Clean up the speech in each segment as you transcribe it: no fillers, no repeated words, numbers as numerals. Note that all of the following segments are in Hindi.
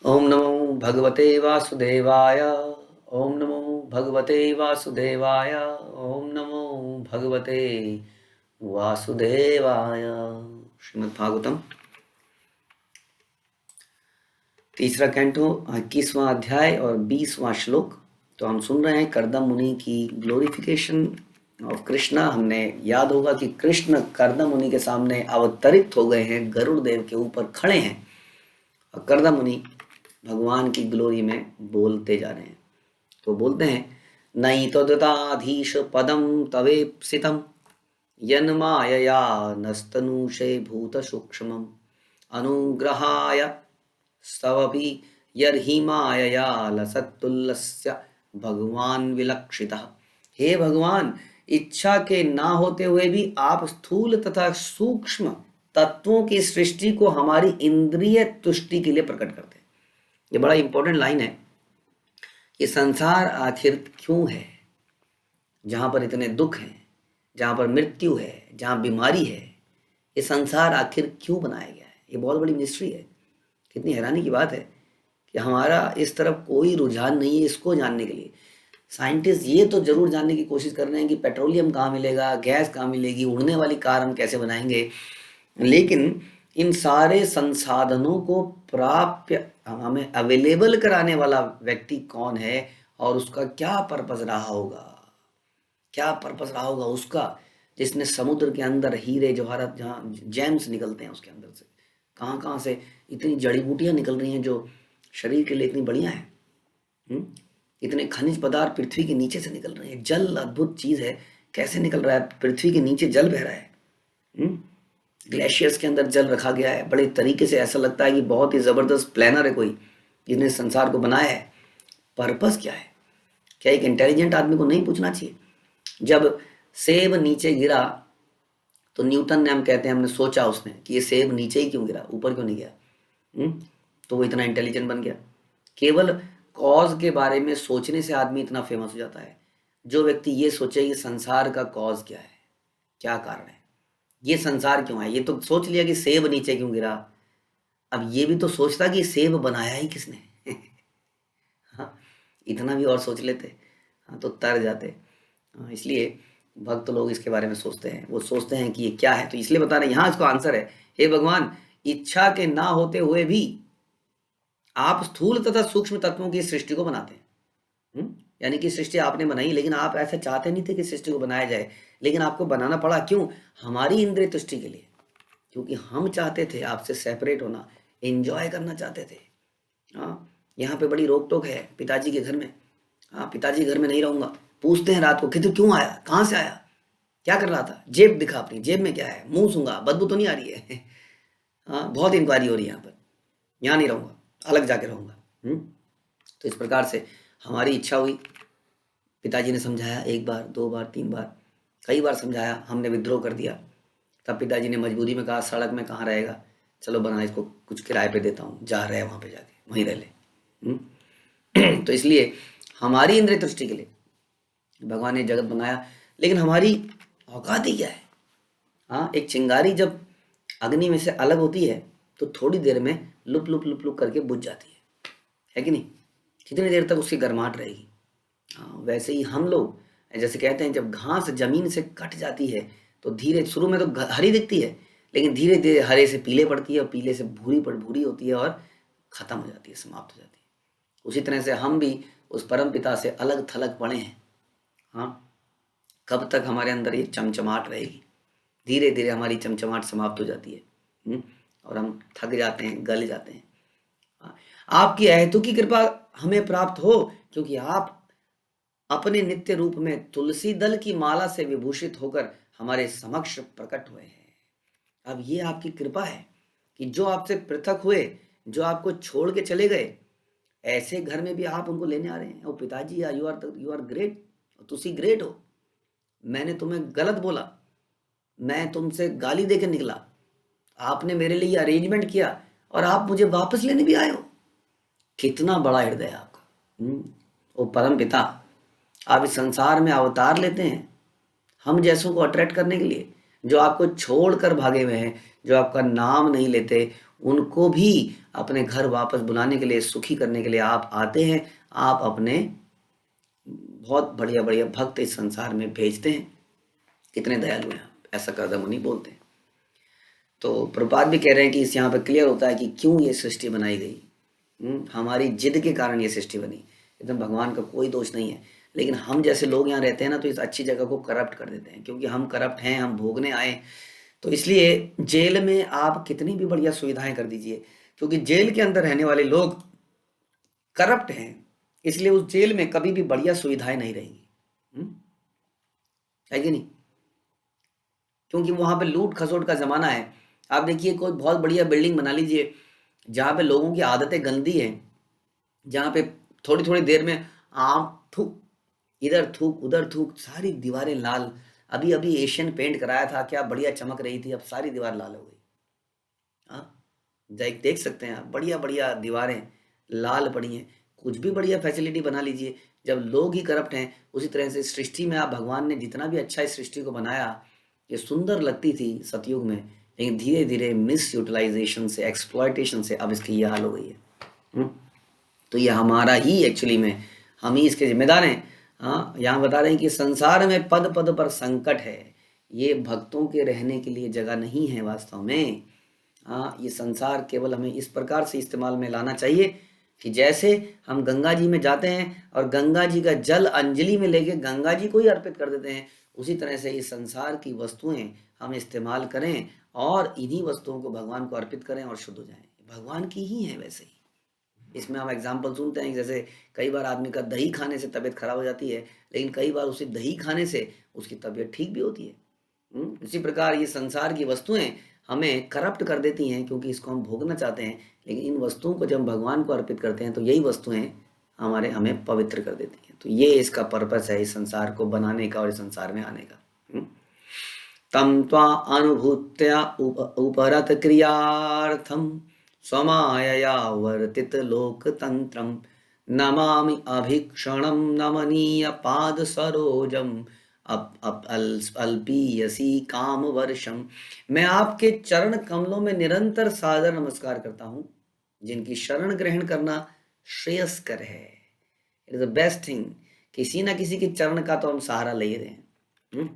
ओम नमो भगवते वासुदेवाय। ओम नमो भगवते वासुदेवाय। ओम नमो भगवते वासुदेवाय। श्रीमद् भागवतम तीसरा कैंटो 21वां अध्याय और 20वां श्लोक। तो हम सुन रहे हैं कर्दम मुनि की ग्लोरिफिकेशन ऑफ कृष्णा। हमने याद होगा कि कृष्ण कर्दम मुनि के सामने अवतरित हो गए हैं, गरुड़ देव के ऊपर खड़े हैं और कर्दम मुनि भगवान की ग्लोरी में बोलते जा रहे हैं। तो बोलते हैं, नई तदाधीश पदम तवेप्सितम यन्मायया नस्तनूषे भूत सूक्ष्मम अनुग्रहाय स्तवपि यर्हि मायया लसत्तुल्लस्य भगवान विलक्षितः। हे भगवान, इच्छा के ना होते हुए भी आप स्थूल तथा सूक्ष्म तत्वों की सृष्टि को हमारी इंद्रिय तुष्टि के लिए प्रकट करते हैं। ये बड़ा इंपॉर्टेंट लाइन है कि संसार आखिर क्यों है, जहां पर इतने दुख हैं, जहां पर मृत्यु है, जहां बीमारी है, ये संसार आखिर क्यों बनाया गया है। ये बहुत बड़ी मिस्ट्री है। कितनी हैरानी की बात है कि हमारा इस तरफ कोई रुझान नहीं है इसको जानने के लिए। साइंटिस्ट ये तो जरूर जानने की कोशिश कर रहे हैं कि पेट्रोलियम कहाँ मिलेगा, गैस कहाँ मिलेगी, उड़ने वाली कार हम कैसे बनाएंगे, लेकिन इन सारे संसाधनों को प्राप्य हमें अवेलेबल कराने वाला व्यक्ति कौन है और उसका क्या पर्पस रहा होगा, क्या पर्पस रहा होगा उसका, जिसने समुद्र के अंदर हीरे जवाहरात, जहाँ जेम्स निकलते हैं उसके अंदर से कहाँ कहाँ से इतनी जड़ी बूटियां निकल रही हैं जो शरीर के लिए इतनी बढ़िया है। इतने खनिज पदार्थ पृथ्वी के नीचे से निकल रहे हैं। जल अद्भुत चीज है, कैसे निकल रहा है, पृथ्वी के नीचे जल बह रहा है। ग्लेशियर्स के अंदर जल रखा गया है बड़े तरीके से। ऐसा लगता है कि बहुत ही जबरदस्त प्लानर है कोई जिसने संसार को बनाया है। पर्पस क्या है? क्या एक इंटेलिजेंट आदमी को नहीं पूछना चाहिए? जब सेब नीचे गिरा तो न्यूटन ने, हम कहते हैं, हमने सोचा उसने कि ये सेब नीचे ही क्यों गिरा, ऊपर क्यों नहीं गया। तो वो इतना इंटेलिजेंट बन गया। केवल कॉज के बारे में सोचने से आदमी इतना फेमस हो जाता है। जो व्यक्ति ये सोचे कि संसार का कॉज क्या है, क्या कारण है, ये संसार क्यों है, ये तो सोच लिया कि सेब नीचे क्यों गिरा, अब ये भी तो सोचता कि सेब बनाया ही किसने। हाँ, इतना भी और सोच लेते, हाँ, तो तर जाते। हाँ, इसलिए भक्त लोग इसके बारे में सोचते हैं। वो सोचते हैं कि ये क्या है, तो इसलिए बता रहे हैं। यहाँ इसको आंसर है, हे भगवान, इच्छा के ना होते हुए भी आप स्थूल तथा सूक्ष्म तत्वों की सृष्टि को बनाते हैं। यानी कि सृष्टि आपने बनाई, लेकिन आप ऐसे चाहते नहीं थे कि सृष्टि को बनाया जाए, लेकिन आपको बनाना पड़ा। क्यों? हमारी इंद्रिय तुष्टि के लिए, क्योंकि हम चाहते थे आपसे सेपरेट होना, एंजॉय करना चाहते थे। हाँ, यहाँ पे बड़ी रोक टोक है पिताजी के घर में। हाँ, पिताजी घर में नहीं रहूंगा। पूछते हैं रात को कि तू क्यों आया, कहाँ से आया, क्या कर रहा था, जेब दिखा अपनी, जेब में क्या है, मुंह सूंघा, बदबू तो नहीं आ रही है। हाँ, बहुत इंक्वायरी हो रही है यहाँ पर, यहाँ नहीं रहूंगा, अलग जाके रहूंगा। तो इस प्रकार से हमारी इच्छा हुई। पिताजी ने समझाया, एक बार, दो बार, तीन बार, कई बार समझाया, हमने विद्रोह कर दिया। तब पिताजी ने मजबूरी में कहा, सड़क में कहाँ रहेगा, चलो बना, इसको कुछ किराए पे देता हूँ, जा रहे वहाँ पे जाके वहीं रह ले। तो इसलिए हमारी इंद्रिय तुष्टि के लिए भगवान ने जगत बनाया, लेकिन हमारी औकात ही क्या है। हाँ, एक चिंगारी जब अग्नि में से अलग होती है तो थोड़ी देर में लुप लुप लुप लुप करके बुझ जाती है कि नहीं? कितनी देर तक उसकी गर्माहट रहेगी। हाँ, वैसे ही हम लोग, जैसे कहते हैं, जब घास जमीन से कट जाती है तो धीरे, शुरू में तो हरी दिखती है, लेकिन धीरे धीरे हरे से पीले पड़ती है और पीले से भूरी पर भूरी होती है और खत्म हो जाती है, समाप्त हो जाती है। उसी तरह से हम भी उस परम पिता से अलग थलग पड़े हैं। हाँ, कब तक हमारे अंदर ये चमचमाहट रहेगी? धीरे धीरे हमारी चमचमाहट समाप्त हो जाती है और हम थक जाते हैं, गल जाते हैं। हाँ, आपकी अहेतु की कृपा हमें प्राप्त हो, क्योंकि आप अपने नित्य रूप में तुलसी दल की माला से विभूषित होकर हमारे समक्ष प्रकट हुए हैं। अब ये आपकी कृपा है कि जो आपसे पृथक हुए, जो आपको छोड़ के चले गए, ऐसे घर में भी आप उनको लेने आ रहे हैं। और पिताजी, यू आर ग्रेट, तुसी ग्रेट हो। मैंने तुम्हें गलत बोला, मैं तुमसे गाली देकर निकला, आपने मेरे लिए अरेंजमेंट किया और आप मुझे वापस लेने भी आए हो। कितना बड़ा हृदय है आपका। वो परम पिता आप इस संसार में अवतार लेते हैं हम जैसों को अट्रैक्ट करने के लिए, जो आपको छोड़कर भागे हुए हैं, जो आपका नाम नहीं लेते, उनको भी अपने घर वापस बुलाने के लिए, सुखी करने के लिए आप आते हैं। आप अपने बहुत बढ़िया बढ़िया भक्त इस संसार में भेजते हैं। कितने दयालु हैं आप, ऐसा करदम मुनि बोलते हैं। तो प्रभुपाद भी कह रहे हैं कि इस यहाँ पे क्लियर होता है कि क्यों ये सृष्टि बनाई गई। हमारी जिद के कारण ये सृष्टि बनी। एकदम भगवान का कोई दोष नहीं है, लेकिन हम जैसे लोग यहाँ रहते हैं ना, तो इस अच्छी जगह को करप्ट कर देते हैं, क्योंकि हम करप्ट हैं, हम भोगने आए। तो इसलिए जेल में आप कितनी भी बढ़िया सुविधाएं कर दीजिए, क्योंकि जेल के अंदर रहने वाले लोग करप्ट हैं, इसलिए उस जेल में कभी भी बढ़िया सुविधाएं नहीं रहेंगी। है कि नहीं? क्योंकि वहां पे लूट खसोट का जमाना है। आप देखिए, कोई बहुत बढ़िया बिल्डिंग बना लीजिए जहाँ पे लोगों की आदतें गंदी हैं, जहाँ पे थोड़ी थोड़ी देर में आम थूक, इधर थूक उधर थूक, सारी दीवारें लाल। अभी अभी एशियन पेंट कराया था, क्या बढ़िया चमक रही थी, अब सारी दीवार लाल हो गई। हाँ, देख सकते हैं आप, बढ़िया बढ़िया दीवारें लाल पड़ी हैं। कुछ भी बढ़िया फैसिलिटी बना लीजिए, जब लोग ही करप्ट हैं। उसी तरह से सृष्टि में आप, भगवान ने जितना भी अच्छा इस सृष्टि को बनाया, ये सुंदर लगती थी सतयुग में, लेकिन धीरे धीरे मिस यूटिलाइजेशन से, एक्सप्लॉयटेशन से अब इसकी ये हाल हो गई है। तो ये हमारा ही एक्चुअली में, हम ही इसके जिम्मेदार हैं। हाँ, यहाँ बता रहे हैं कि संसार में पद पद पर संकट है, ये भक्तों के रहने के लिए जगह नहीं है वास्तव में। हाँ, ये संसार केवल हमें इस प्रकार से इस्तेमाल में लाना चाहिए कि जैसे हम गंगा जी में जाते हैं और गंगा जी का जल अंजलि में लेके गंगा जी को ही अर्पित कर देते हैं, उसी तरह से इस संसार की वस्तुएं हम इस्तेमाल करें और इन्हीं वस्तुओं को भगवान को अर्पित करें और शुद्ध हो जाएं। भगवान की ही है वैसे ही। इसमें हम एग्जाम्पल सुनते हैं, जैसे कई बार आदमी का दही खाने से तबीयत खराब हो जाती है, लेकिन कई बार उसी दही खाने से उसकी तबीयत ठीक भी होती है। इसी प्रकार ये संसार की वस्तुएं हमें करप्ट कर देती हैं, क्योंकि इसको हम भोगना चाहते हैं, लेकिन इन वस्तुओं को जब हम भगवान को अर्पित करते हैं तो यही वस्तुएं हमें पवित्र कर देती हैं। तो ये इसका पर्पस है, इस संसार को बनाने का और इस संसार में आने का। तम त्वा अनुभूत्या उपरत क्रियार्थम स्वमायया वर्तित लोकतंत्रम नमामि अभीक्षणम नमनीय पाद सरोजम अल्पीयसी काम वर्षम। मैं आपके चरण कमलों में निरंतर सादर नमस्कार करता हूं, जिनकी शरण ग्रहण करना श्रेयस्कर है। It is the best thing. किसी ना किसी के चरण का तो हम सहारा ले रहे हैं।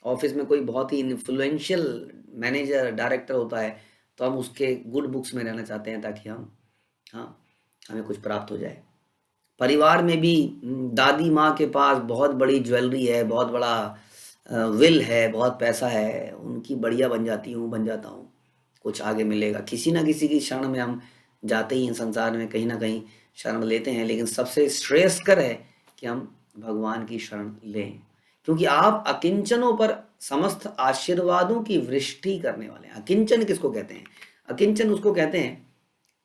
ऑफिस में कोई बहुत ही इन्फ्लुएंशियल मैनेजर, डायरेक्टर होता है, तो हम उसके गुड बुक्स में रहना चाहते हैं, ताकि हमें कुछ प्राप्त हो जाए। परिवार में भी दादी माँ के पास बहुत बड़ी ज्वेलरी है, बहुत बड़ा विल है, बहुत पैसा है, उनकी बढ़िया बन जाता हूँ, कुछ आगे मिलेगा। किसी ना किसी की शरण में हम जाते ही हैं, संसार में कहीं ना कहीं शरण लेते हैं, लेकिन सबसे श्रेयस्कर है कि हम भगवान की शरण लें, क्योंकि आप अकिंचनों पर समस्त आशीर्वादों की वृष्टि करने वाले हैं। अकिंचन किसको कहते हैं? अकिंचन उसको कहते हैं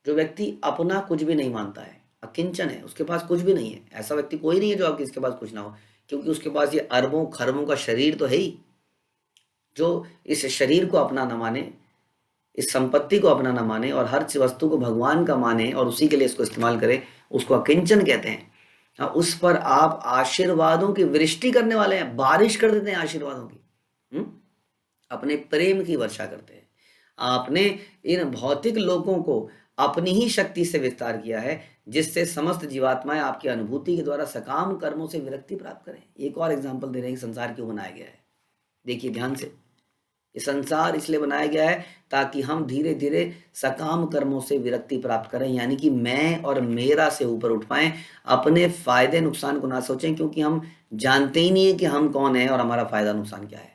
जो व्यक्ति अपना कुछ भी नहीं मानता है, अकिंचन है, उसके पास कुछ भी नहीं है। ऐसा व्यक्ति कोई नहीं है जो आपके, इसके पास कुछ ना हो, क्योंकि उसके पास ये अरबों खरबों का शरीर तो है ही। जो इस शरीर को अपना न माने, इस संपत्ति को अपना न माने और हर वस्तु को भगवान का माने और उसी के लिए इसको इस्तेमाल करे, उसको अकिंचन कहते हैं। उस पर आप आशीर्वादों की वृष्टि करने वाले हैं, बारिश कर देते हैं आशीर्वादों की। अपने प्रेम की वर्षा करते हैं। आपने इन भौतिक लोगों को अपनी ही शक्ति से विस्तार किया है, जिससे समस्त जीवात्माएं आपकी अनुभूति के द्वारा सकाम कर्मों से विरक्ति प्राप्त करें। एक और एग्जाम्पल दे रहे हैं कि संसार क्यों बनाया गया है। देखिए ध्यान से, ये संसार इसलिए बनाया गया है ताकि हम धीरे धीरे सकाम कर्मों से विरक्ति प्राप्त करें, यानी कि मैं और मेरा से ऊपर उठ पाएं, अपने फायदे नुकसान को ना सोचें, क्योंकि हम जानते ही नहीं है कि हम कौन है और हमारा फायदा नुकसान क्या है।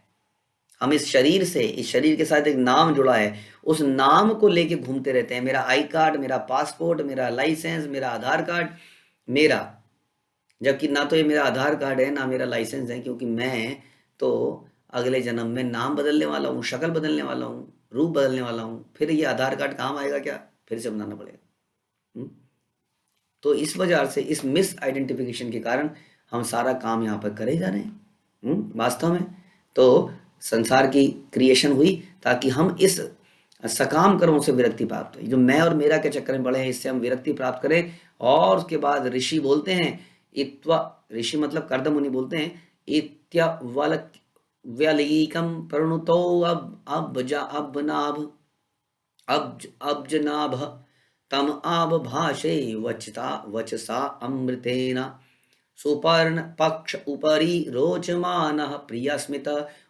हम इस शरीर से, इस शरीर के साथ एक नाम जुड़ा है, उस नाम को लेके घूमते रहते हैं। मेरा आई कार्ड, मेरा पासपोर्ट, मेरा लाइसेंस, मेरा आधार कार्ड मेरा, जबकि ना तो ये मेरा आधार कार्ड है ना मेरा लाइसेंस है, क्योंकि मैं तो अगले जन्म में नाम बदलने वाला हूँ, शक्ल बदलने वाला हूँ, रूप बदलने वाला हूँ। फिर ये आधार कार्ड काम आएगा क्या? फिर से बनाना पड़ेगा। तो इस वजह से, इस मिस आइडेंटिफिकेशन के कारण हम सारा काम यहाँ पर करे जा रहे हैं। वास्तव में तो संसार की क्रिएशन हुई ताकि हम इस सकाम कर्मों से विरक्ति प्राप्त हो। जो मैं और मेरा के चक्कर में पड़े हैं, इससे हम विरक्ति प्राप्त करें। और उसके बाद ऋषि बोलते हैं, ऋषि मतलब कर्दम मुनि बोलते हैं, इत्यवलक्यलीकम प्रणुतो अब नाभ अब्जनाभ तम आब भाषे वचसा अमृतेन सुपर्ण पक्ष उपरि रोचमानः प्रियस्मित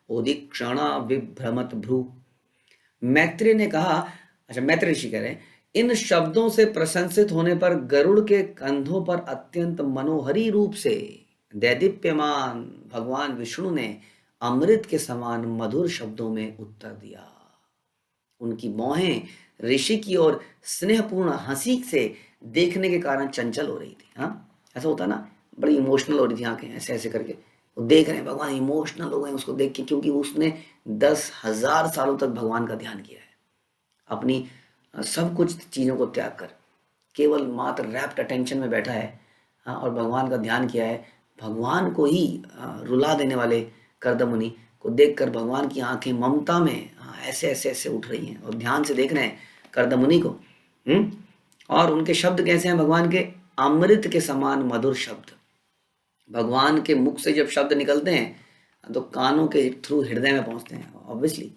उदीक्षण विभ्रमत भ्रू। मैत्री ने कहा, अच्छा मैत्री ऋषि कह रहे हैं, इन शब्दों से प्रशंसित होने पर गरुड़ के कंधों पर अत्यंत मनोहरी रूप से दैदीप्यमान भगवान विष्णु ने अमृत के समान मधुर शब्दों में उत्तर दिया। उनकी मोहें ऋषि की ओर स्नेहपूर्ण हंसी से देखने के कारण चंचल हो रही थी। हाँ, ऐसा होता ना, बड़ी इमोशनल हो रही थी आंखें ऐसे ऐसे करके, वो देख रहे हैं भगवान, इमोशनल हो गए उसको देख के, क्योंकि उसने 10,000 सालों तक भगवान का ध्यान किया है, अपनी सब कुछ चीज़ों को त्याग कर केवल मात्र रैप्ट अटेंशन में बैठा है। हाँ, और भगवान का ध्यान किया है। भगवान को ही रुला देने वाले कर्दम मुनि को देखकर भगवान की आंखें ममता में ऐसे ऐसे ऐसे उठ रही हैं और ध्यान से देख रहे हैं कर्दम मुनि को। और उनके शब्द कैसे हैं भगवान के? अमृत के समान मधुर शब्द। भगवान के मुख से जब शब्द निकलते हैं तो कानों के थ्रू हृदय में पहुंचते हैं। ऑब्वियसली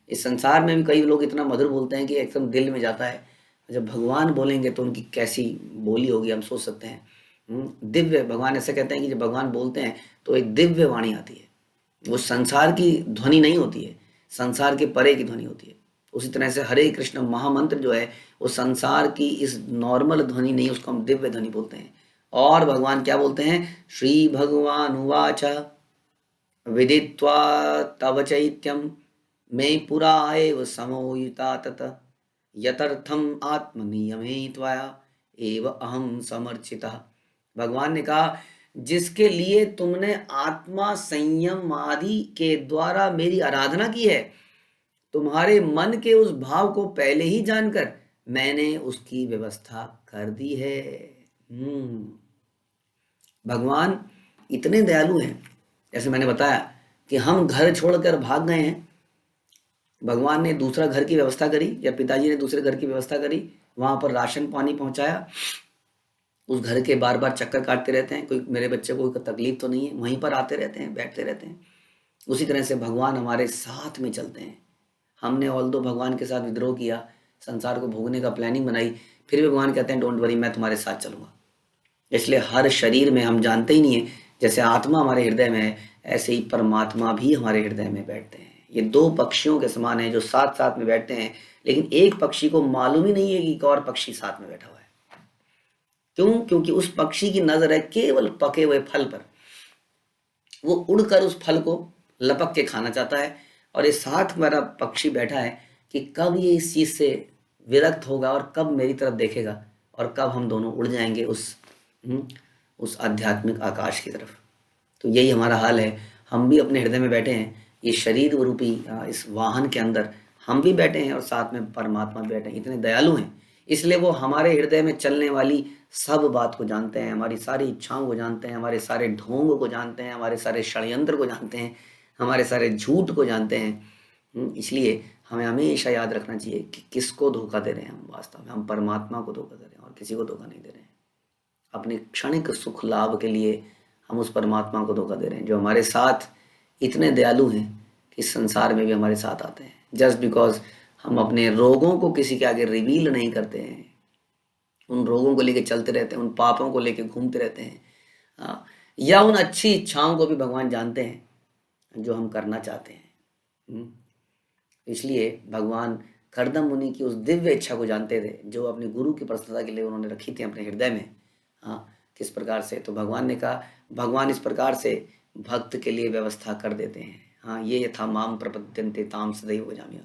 इस संसार में भी कई लोग इतना मधुर बोलते हैं कि एकदम दिल में जाता है। जब भगवान बोलेंगे तो उनकी कैसी बोली होगी हम सोच सकते हैं। दिव्य, भगवान ऐसे कहते हैं कि जब भगवान बोलते हैं तो एक दिव्य वाणी आती है। वो संसार की ध्वनि नहीं होती है, संसार के परे की ध्वनि होती है। उसी तरह से हरे कृष्ण महामंत्र जो है वो संसार की इस नॉर्मल ध्वनि नहीं, उसको हम दिव्य ध्वनि बोलते हैं। और भगवान क्या बोलते हैं? श्री भगवान उवाच विदित्वा तव चैत्यम मैं पुरा एव समोयुता तत यतर्थम आत्मनियमे त्वया एव अहम समर्चितः। भगवान ने कहा, जिसके लिए तुमने आत्मा संयम आदि के द्वारा मेरी आराधना की है, तुम्हारे मन के उस भाव को पहले ही जानकर मैंने उसकी व्यवस्था कर दी है। भगवान इतने दयालु हैं, जैसे मैंने बताया कि हम घर छोड़कर भाग गए हैं, भगवान ने दूसरा घर की व्यवस्था करी, या पिताजी ने दूसरे घर की व्यवस्था करी, वहां पर राशन पानी पहुंचाया, उस घर के बार बार चक्कर काटते रहते हैं, कोई मेरे बच्चे को कोई तकलीफ तो नहीं है, वहीं पर आते रहते हैं, बैठते रहते हैं। उसी तरह से भगवान हमारे साथ में चलते हैं। हमने ऑल्दो भगवान के साथ विद्रोह किया, संसार को भोगने का प्लानिंग बनाई, फिर भी भगवान कहते हैं डोंट वरी, मैं तुम्हारे साथ चलूंगा। इसलिए हर शरीर में हम जानते ही नहीं है, जैसे आत्मा हमारे हृदय में है ऐसे ही परमात्मा भी हमारे हृदय में बैठते हैं। ये दो पक्षियों के समान है जो साथ साथ में बैठते हैं, लेकिन एक पक्षी को मालूम ही नहीं है कि एक और पक्षी साथ में बैठा हुआ है। क्यों? क्योंकि उस पक्षी की नजर है केवल पके हुए फल पर, वो उड़कर उस फल को लपक के खाना चाहता है। और ये साथ मेरा पक्षी बैठा है कि कब ये इस चीज से विरक्त होगा और कब मेरी तरफ देखेगा और कब हम दोनों उड़ जाएंगे उस आध्यात्मिक आकाश की तरफ। तो यही हमारा हाल है। हम भी अपने हृदय में बैठे हैं, ये शरीर रूपी इस वाहन के अंदर हम भी बैठे हैं और साथ में परमात्मा बैठे हैं। इतने दयालु हैं, इसलिए वो हमारे हृदय में चलने वाली सब बात को जानते हैं, हमारी सारी इच्छाओं को जानते हैं, हमारे सारे ढोंग को जानते हैं, हमारे सारे षड्यंत्र को जानते हैं, हमारे सारे झूठ को जानते हैं। इसलिए हमें हमेशा याद रखना चाहिए कि किसको धोखा दे रहे हैं हम। वास्तव में हम परमात्मा को धोखा दे रहे हैं और किसी को धोखा नहीं दे रहे हैं। अपने क्षणिक सुख लाभ के लिए हम उस परमात्मा को धोखा दे रहे हैं जो हमारे साथ इतने दयालु हैं कि संसार में भी हमारे साथ आते हैं। जस्ट बिकॉज हम अपने रोगों को किसी के आगे रिवील नहीं करते हैं, उन रोगों को लेके चलते रहते हैं, उन पापों को लेके घूमते रहते हैं, या उन अच्छी इच्छाओं को भी भगवान जानते हैं जो हम करना चाहते हैं। इसलिए भगवान कर्दम मुनि की उस दिव्य इच्छा को जानते थे जो अपने गुरु की प्रसन्नता के लिए उन्होंने रखी थी अपने हृदय में। किस प्रकार से? तो भगवान ने कहा, भगवान इस प्रकार से भक्त के लिए व्यवस्था कर देते हैं। ये यथा माम प्रपद्यन्ते ताम सदैव भजामि।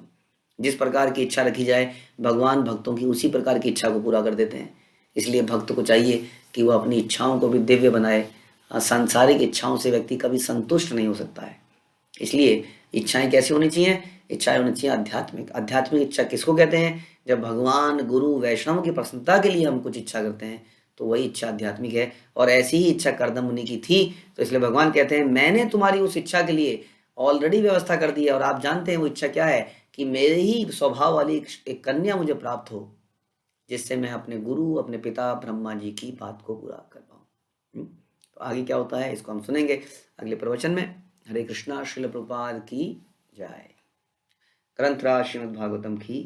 जिस प्रकार की इच्छा रखी जाए भगवान भक्तों की उसी प्रकार की इच्छा को पूरा कर देते हैं। इसलिए भक्त को चाहिए कि वो अपनी इच्छाओं को भी दिव्य बनाए। सांसारिक इच्छाओं से व्यक्ति कभी संतुष्ट नहीं हो सकता है। इसलिए इच्छाएं कैसी होनी चाहिए? इच्छाएं होनी चाहिए आध्यात्मिक। आध्यात्मिक इच्छा किसको कहते हैं? जब भगवान गुरु वैष्णव की प्रसन्नता के लिए हम कुछ इच्छा करते हैं तो वही इच्छा आध्यात्मिक है। और ऐसी ही इच्छा कर्दम मुनि की थी, तो इसलिए भगवान कहते हैं मैंने तुम्हारी उस इच्छा के लिए ऑलरेडी व्यवस्था कर दी है। और आप जानते हैं वो इच्छा क्या है? कि मेरे ही स्वभाव वाली एक कन्या मुझे प्राप्त हो, जिससे मैं अपने गुरु, अपने पिता ब्रह्मा जी की बात को पूरा कर पाऊँ। तो आगे क्या होता है इसको हम सुनेंगे अगले प्रवचन में। हरे कृष्णा। श्रील प्रभुपाद की जय। ग्रंथराज श्रीमद् भागवतम की